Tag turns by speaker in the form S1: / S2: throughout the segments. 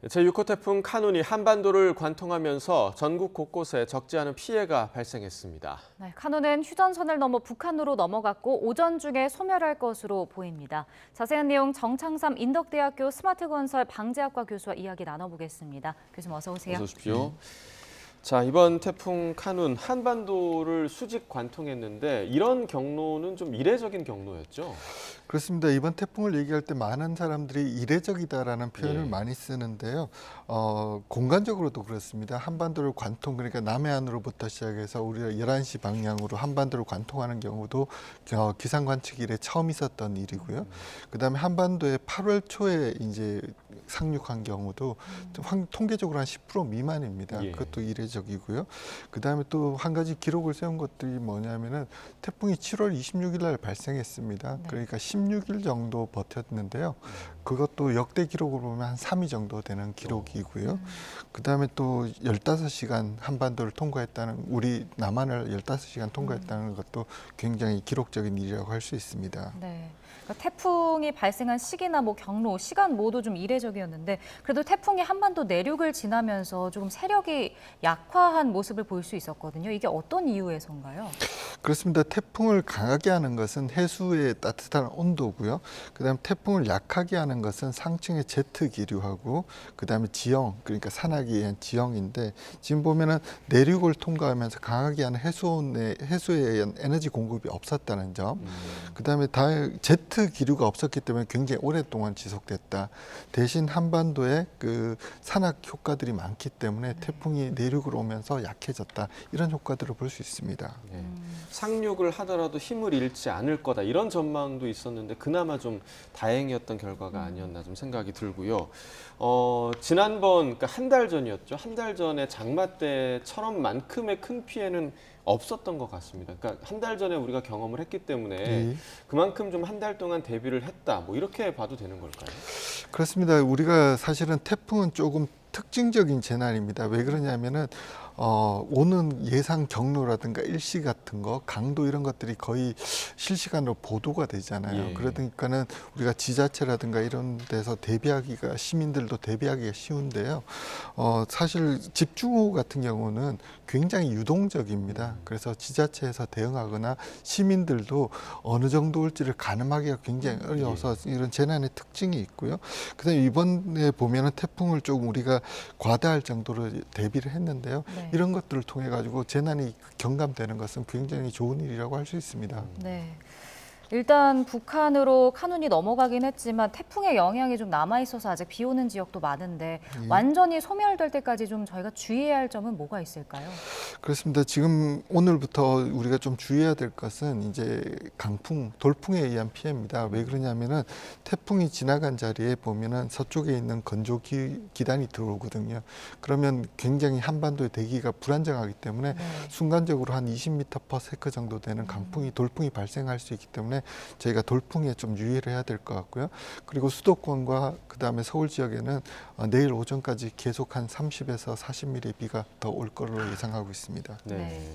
S1: 제6호 태풍 카눈이 한반도를 관통하면서 전국 곳곳에 적지 않은 피해가 발생했습니다.
S2: 네, 카눈은 휴전선을 넘어 북한으로 넘어갔고 오전 중에 소멸할 것으로 보입니다. 자세한 내용 정창삼 인덕대학교 스마트건설 방재학과 교수와 이야기 나눠보겠습니다. 교수님 어서 오세요.
S1: 어서 오십시오. 자, 이번 태풍 카눈 한반도를 수직 관통했는데 이런 경로는 좀 이례적인 경로였죠?
S3: 그렇습니다. 이번 태풍을 얘기할 때 많은 사람들이 이례적이다라는 표현을
S1: 예.
S3: 많이 쓰는데요. 공간적으로도 그렇습니다. 한반도를 관통, 그러니까 남해안으로부터 시작해서 우리가 11시 방향으로 한반도를 관통하는 경우도 기상 관측 이래 처음 있었던 일이고요. 그다음에 한반도에 8월 초에 이제 상륙한 경우도 통계적으로 한 10% 미만입니다.
S1: 예.
S3: 그것도 이례적이고요. 그다음에 또 한 가지 기록을 세운 것들이 뭐냐면은 태풍이 7월 26일 날 발생했습니다.
S2: 네.
S3: 그러니까 16일 정도 버텼는데요. 그것도 역대 기록으로 보면 한 3위 정도 되는 기록이고요. 그다음에 또 15시간 한반도를 통과했다는, 우리 남한을 15시간 통과했다는 것도 굉장히 기록적인 일이라고 할 수 있습니다.
S2: 네. 그러니까 태풍이 발생한 시기나 경로, 시간 모두 좀 이례적이었는데 그래도 태풍이 한반도 내륙을 지나면서 조금 세력이 약화한 모습을 볼 수 있었거든요. 이게 어떤 이유에서인가요?
S3: 그렇습니다. 태풍을 강하게 하는 것은 해수의 따뜻한 온도고요. 그다음에 태풍을 약하게 하는 것은 상층의 제트 기류하고 그다음에 지형, 그러니까 산악에 의한 지형인데, 지금 보면은 내륙을 통과하면서 강하게 하는 해수에 의한 에너지 공급이 없었다는 점. 그다음에 제트 기류가 없었기 때문에 굉장히 오랫동안 지속됐다. 대신 한반도에 그 산악 효과들이 많기 때문에 태풍이 내륙으로 오면서 약해졌다. 이런 효과들을 볼 수 있습니다.
S1: 예. 상륙을 하더라도 힘을 잃지 않을 거다 이런 전망도 있었는데 그나마 좀 다행이었던 결과가 아니었나 좀 생각이 들고요. 지난번 그러니까 한 달 전이었죠. 한 달 전에 장마 때처럼만큼의 큰 피해는 없었던 것 같습니다. 그러니까 한 달 전에 우리가 경험을 했기 때문에
S3: 네.
S1: 그만큼 좀 한 달 동안 대비를 했다. 뭐 이렇게 봐도 되는 걸까요?
S3: 그렇습니다. 우리가 사실은 태풍은 조금 특징적인 재난입니다. 왜 그러냐면은 오는 예상 경로라든가 일시 같은 거, 강도 이런 것들이 거의 실시간으로 보도가 되잖아요.
S1: 예.
S3: 그러니까는 우리가 지자체라든가 이런 데서 대비하기가, 시민들도 대비하기가 쉬운데요. 사실 집중호우 같은 경우는 굉장히 유동적입니다. 그래서 지자체에서 대응하거나 시민들도 어느 정도 올지를 가늠하기가 굉장히 어려워서 이런 재난의 특징이 있고요. 그다음에 이번에 보면은 태풍을 조금 우리가 과다할 정도로 대비를 했는데요.
S2: 네.
S3: 이런 것들을 통해 가지고 재난이 경감되는 것은 굉장히 좋은 일이라고 할 수 있습니다.
S2: 네. 일단 북한으로 카눈이 넘어가긴 했지만 태풍의 영향이 좀 남아있어서 아직 비 오는 지역도 많은데 완전히 소멸될 때까지 좀 저희가 주의해야 할 점은 뭐가 있을까요?
S3: 그렇습니다. 지금 오늘부터 우리가 좀 주의해야 될 것은 이제 강풍, 돌풍에 의한 피해입니다. 왜 그러냐면은 태풍이 지나간 자리에 보면은 서쪽에 있는 건조 기단이 들어오거든요. 그러면 굉장히 한반도의 대기가 불안정하기 때문에 순간적으로 한 20m/s 정도 되는 강풍이, 돌풍이 발생할 수 있기 때문에 저희가 돌풍에 좀 유의를 해야 될 것 같고요. 그리고 수도권과 그다음에 서울 지역에는 내일 오전까지 계속 한 30에서 40mm 비가 더 올 거로 예상하고 있습니다.
S1: 네.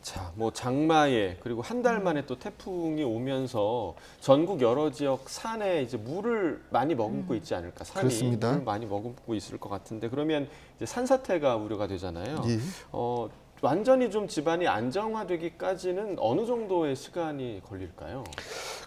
S1: 자, 장마에 그리고 한 달 만에 또 태풍이 오면서 전국 여러 지역 산에 이제 물을 많이 머금고 있지 않을까? 산이
S3: 그렇습니다.
S1: 물을 많이 머금고 있을 것 같은데 그러면 이제 산사태가 우려가 되잖아요.
S3: 예.
S1: 완전히 좀 집안이 안정화되기까지는 어느 정도의 시간이 걸릴까요?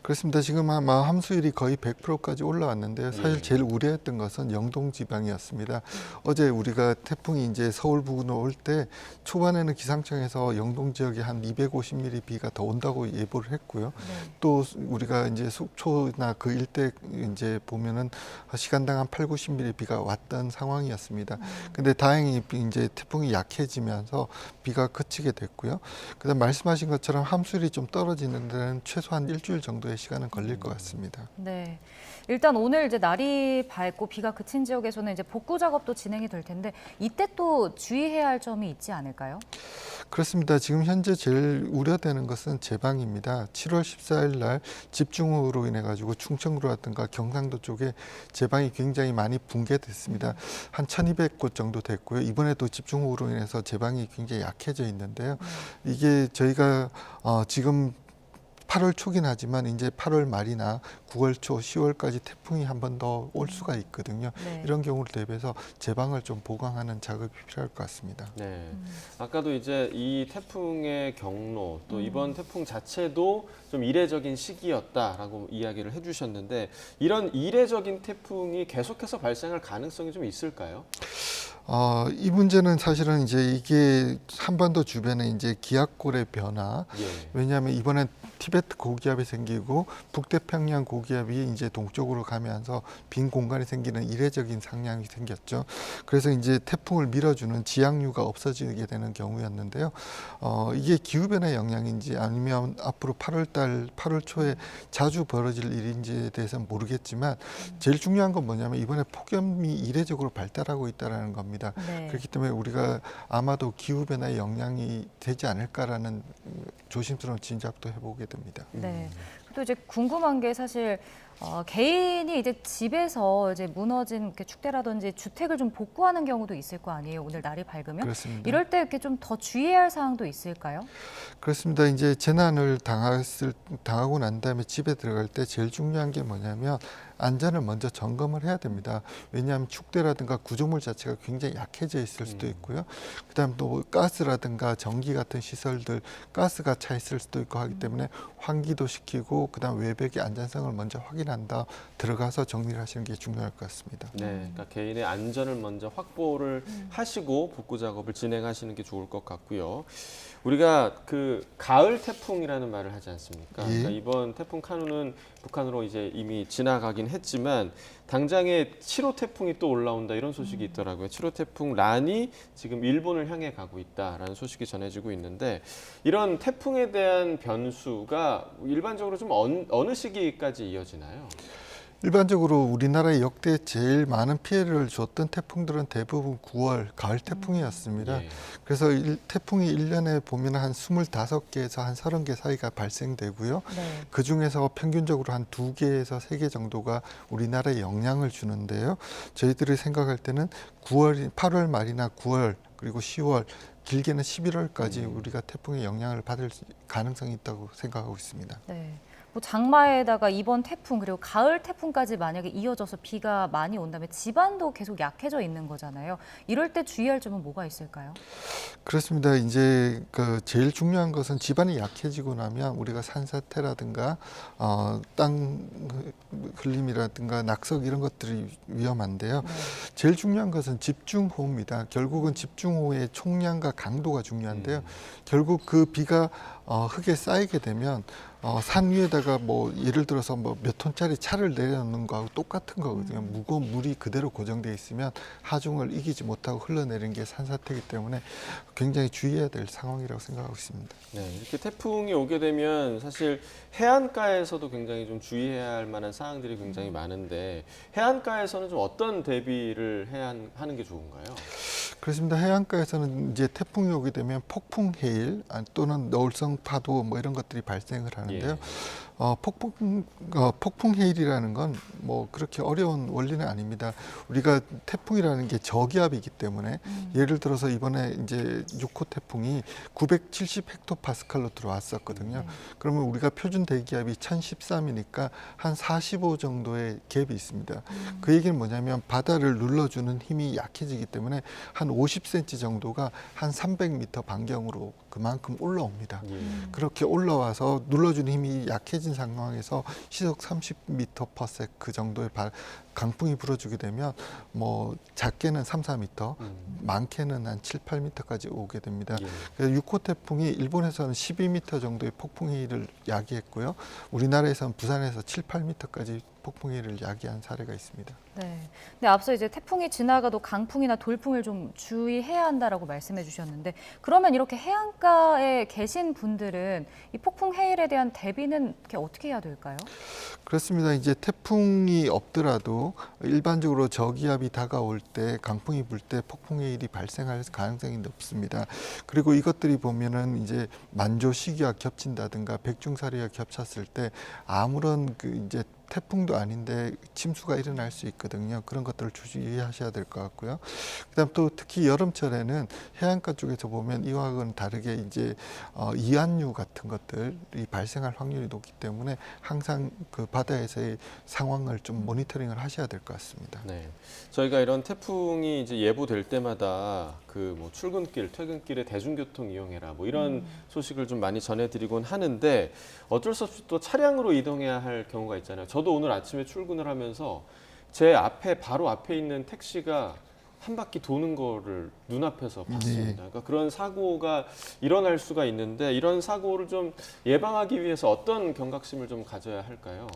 S3: 그렇습니다. 지금 아마 함수율이 거의 100%까지 올라왔는데요. 사실
S1: 예.
S3: 제일 우려했던 것은 영동 지방이었습니다. 어제 우리가 태풍이 이제 서울 부근으로 올 때 초반에는 기상청에서 영동 지역에 한 250mm 비가 더 온다고 예보를 했고요. 또 우리가 이제 속초나 그 일대 이제 보면은 시간당 한 8, 90mm 비가 왔던 상황이었습니다. 근데 다행히 이제 태풍이 약해지면서 비가 그치게 됐고요. 그다음 말씀하신 것처럼 함수율이 좀 떨어지는 데는 최소한 일주일 정도의 시간은 걸릴 것 같습니다.
S2: 네. 일단 오늘 이제 날이 밝고 비가 그친 지역에서는 이제 복구 작업도 진행이 될 텐데 이때 또 주의해야 할 점이 있지 않을까요?
S3: 그렇습니다. 지금 현재 제일 우려되는 것은 제방입니다. 7월 14일 날 집중호우로 인해 가지고 충청도라든가 경상도 쪽에 제방이 굉장히 많이 붕괴됐습니다. 한 1200곳 정도 됐고요. 이번에도 집중호우로 인해서 제방이 굉장히 약해져 있는데요. 이게 저희가 지금 8월 초긴 하지만 이제 8월 말이나 9월 초, 10월까지 태풍이 한 번 더 올 수가 있거든요.
S2: 네.
S3: 이런 경우를 대비해서 제방을 좀 보강하는 작업이 필요할 것 같습니다.
S1: 네. 아까도 이제 이 태풍의 경로 또 이번 태풍 자체도 좀 이례적인 시기였다라고 이야기를 해주셨는데 이런 이례적인 태풍이 계속해서 발생할 가능성이 좀 있을까요?
S3: 이 문제는 사실은 이제 이게 한반도 주변에 이제 기압골의 변화,
S1: 예.
S3: 왜냐하면 이번엔 티베트 고기압이 생기고 북태평양 고기압이 이제 동쪽으로 가면서 빈 공간이 생기는 이례적인 상황이 생겼죠. 그래서 이제 태풍을 밀어주는 지향류가 없어지게 되는 경우였는데요. 이게 기후변화 영향인지 아니면 앞으로 8월 초에 자주 벌어질 일인지에 대해서는 모르겠지만 제일 중요한 건 뭐냐면 이번에 폭염이 이례적으로 발달하고 있다는 겁니다.
S2: 네.
S3: 그렇기 때문에 우리가 아마도 기후변화의 영향이 되지 않을까라는 조심스러운 짐작도 해보게 됩니다.
S2: 네. 또 이제 궁금한 게 사실 개인이 이제 집에서 이제 무너진 이렇게 축대라든지 주택을 좀 복구하는 경우도 있을 거 아니에요. 오늘 날이 밝으면
S3: 그렇습니다.
S2: 이럴 때 이렇게 좀 더 주의해야 할 사항도 있을까요?
S3: 그렇습니다. 이제 재난을 당하고 난 다음에 집에 들어갈 때 제일 중요한 게 뭐냐면 안전을 먼저 점검을 해야 됩니다. 왜냐하면 축대라든가 구조물 자체가 굉장히 약해져 있을 수도 있고요. 그다음 또 가스라든가 전기 같은 시설들 가스가 차 있을 수도 있고 하기 때문에 환기도 시키고 그다음 외벽의 안전성을 먼저 확인한 다음 들어가서 정리를 하시는 게 중요할 것 같습니다.
S1: 네, 그러니까 개인의 안전을 먼저 확보를 하시고 복구 작업을 진행하시는 게 좋을 것 같고요. 우리가 그 가을 태풍이라는 말을 하지 않습니까?
S3: 예.
S1: 그러니까 이번 태풍 카누는 북한으로 이제 이미 지나가긴 했지만 당장에 7호 태풍이 또 올라온다 이런 소식이 있더라고요. 7호 태풍 란이 지금 일본을 향해 가고 있다라는 소식이 전해지고 있는데 이런 태풍에 대한 변수가 일반적으로 좀 어느 시기까지 이어지나요?
S3: 일반적으로 우리나라에 역대 제일 많은 피해를 줬던 태풍들은 대부분 9월 가을 태풍이었습니다.
S1: 예.
S3: 그래서 태풍이 1년에 보면 한 25개에서 한 30개 사이가 발생되고요.
S2: 네.
S3: 그중에서 평균적으로 한 2개에서 3개 정도가 우리나라에 영향을 주는데요. 저희들이 생각할 때는 8월 말이나 9월 그리고 10월 길게는 11월까지 우리가 태풍의 영향을 받을 가능성이 있다고 생각하고 있습니다.
S2: 네. 뭐 장마에다가 이번 태풍 그리고 가을 태풍까지 만약에 이어져서 비가 많이 온다면 집안도 계속 약해져 있는 거잖아요. 이럴 때 주의할 점은 뭐가 있을까요?
S3: 그렇습니다. 이제 그 제일 중요한 것은 집안이 약해지고 나면 우리가 산사태라든가 땅 흘림이라든가 낙석 이런 것들이 위험한데요.
S2: 네.
S3: 제일 중요한 것은 집중호우입니다. 결국은 집중호우의 총량과 강도가 중요한데요. 결국 그 비가 흙에 쌓이게 되면 산 위에다가 뭐 예를 들어서 뭐 몇 톤짜리 차를 내려놓는 거하고 똑같은 거거든요. 무거운 물이 그대로 고정돼 있으면 하중을 이기지 못하고 흘러내리는 게 산사태이기 때문에 굉장히 주의해야 될 상황이라고 생각하고 있습니다.
S1: 네, 이렇게 태풍이 오게 되면 사실 해안가에서도 굉장히 좀 주의해야 할 만한 사항들이 굉장히 많은데 해안가에서는 좀 어떤 대비를 하는 게 좋은가요?
S3: 그렇습니다. 해안가에서는 이제 태풍이 오게 되면 폭풍 해일 또는 너울성 파도 뭐 이런 것들이 발생을 하는데요.
S1: 예.
S3: 폭풍 해일이라는 건 뭐 그렇게 어려운 원리는 아닙니다. 우리가 태풍이라는 게 저기압이기 때문에 예를 들어서 이번에 이제 6호 태풍이 970 헥토파스칼로 들어왔었거든요.
S2: 네.
S3: 그러면 우리가 표준 대기압이 1013이니까 한 45 정도의 갭이 있습니다. 그 얘기는 뭐냐면 바다를 눌러주는 힘이 약해지기 때문에 한 50cm 정도가 한 300m 반경으로 그만큼 올라옵니다.
S1: 예.
S3: 그렇게 올라와서 눌러주는 힘이 약해진 상황에서 시속 30m/s 그 정도의 강풍이 불어주게 되면 뭐 작게는 3, 4m, 많게는 한 7, 8m까지 오게 됩니다.
S1: 예.
S3: 그래서 6호 태풍이 일본에서는 12m 정도의 폭풍해일을 야기했고요. 우리나라에서는 부산에서 7, 8m까지 폭풍해일을 야기한 사례가 있습니다.
S2: 네. 근데 앞서 이제 태풍이 지나가도 강풍이나 돌풍을 좀 주의해야 한다라고 말씀해 주셨는데 그러면 이렇게 해안가에 계신 분들은 이 폭풍 해일에 대한 대비는 이렇게 어떻게 해야 될까요?
S3: 그렇습니다. 이제 태풍이 없더라도 일반적으로 저기압이 다가올 때 강풍이 불 때 폭풍해일이 발생할 가능성이 높습니다. 그리고 이것들이 보면은 이제 만조 시기와 겹친다든가 백중사리와 겹쳤을 때 아무런 그 이제 태풍도 아닌데 침수가 일어날 수 있거든요. 그런 것들을 주의하셔야 될 것 같고요. 그다음 또 특히 여름철에는 해안가 쪽에서 보면 이와는 다르게 이제 이한류 같은 것들이 발생할 확률이 높기 때문에 항상 그 바다에서의 상황을 좀 모니터링을 하셔야 될 것 같습니다.
S1: 네, 저희가 이런 태풍이 이제 예보될 때마다 그 뭐 출근길, 퇴근길에 대중교통 이용해라 뭐 이런 소식을 좀 많이 전해드리곤 하는데 어쩔 수 없이 또 차량으로 이동해야 할 경우가 있잖아요. 저도 오늘 아침에 출근을 하면서 제 앞에 바로 앞에 있는 택시가 한 바퀴 도는 거를 눈앞에서 봤습니다. 그러니까 그런 사고가 일어날 수가 있는데 이런 사고를 좀 예방하기 위해서 어떤 경각심을 좀 가져야 할까요?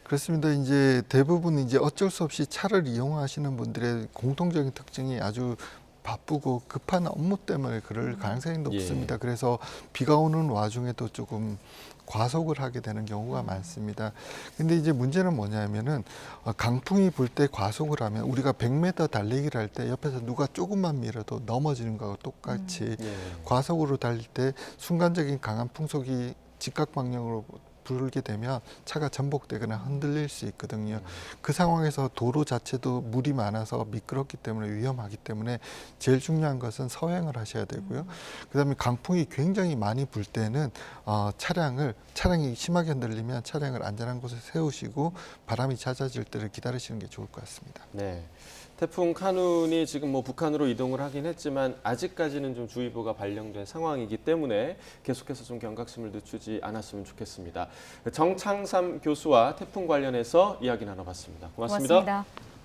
S3: 그렇습니다. 이제 대부분 이제 어쩔 수 없이 차를 이용하시는 분들의 공통적인 특징이 아주 바쁘고 급한 업무 때문에 그럴 가능성이 높습니다. 그래서 비가 오는 와중에도 조금 과속을 하게 되는 경우가 많습니다. 근데 이제 문제는 뭐냐면은 강풍이 불 때 과속을 하면 우리가 100m 달리기를 할 때 옆에서 누가 조금만 밀어도 넘어지는 거하고 똑같이 과속으로 달릴 때 순간적인 강한 풍속이 직각 방향으로 불게 되면 차가 전복되거나 흔들릴 수 있거든요. 그 상황에서 도로 자체도 물이 많아서 미끄럽기 때문에 위험하기 때문에 제일 중요한 것은 서행을 하셔야 되고요. 그다음에 강풍이 굉장히 많이 불 때는 차량이 심하게 흔들리면 차량을 안전한 곳에 세우시고 바람이 잦아질 때를 기다리시는 게 좋을 것 같습니다.
S1: 네. 태풍 카눈이 지금 뭐 북한으로 이동을 하긴 했지만 아직까지는 좀 주의보가 발령된 상황이기 때문에 계속해서 좀 경각심을 늦추지 않았으면 좋겠습니다. 정창삼 교수와 태풍 관련해서 이야기 나눠봤습니다. 고맙습니다.
S2: 고맙습니다.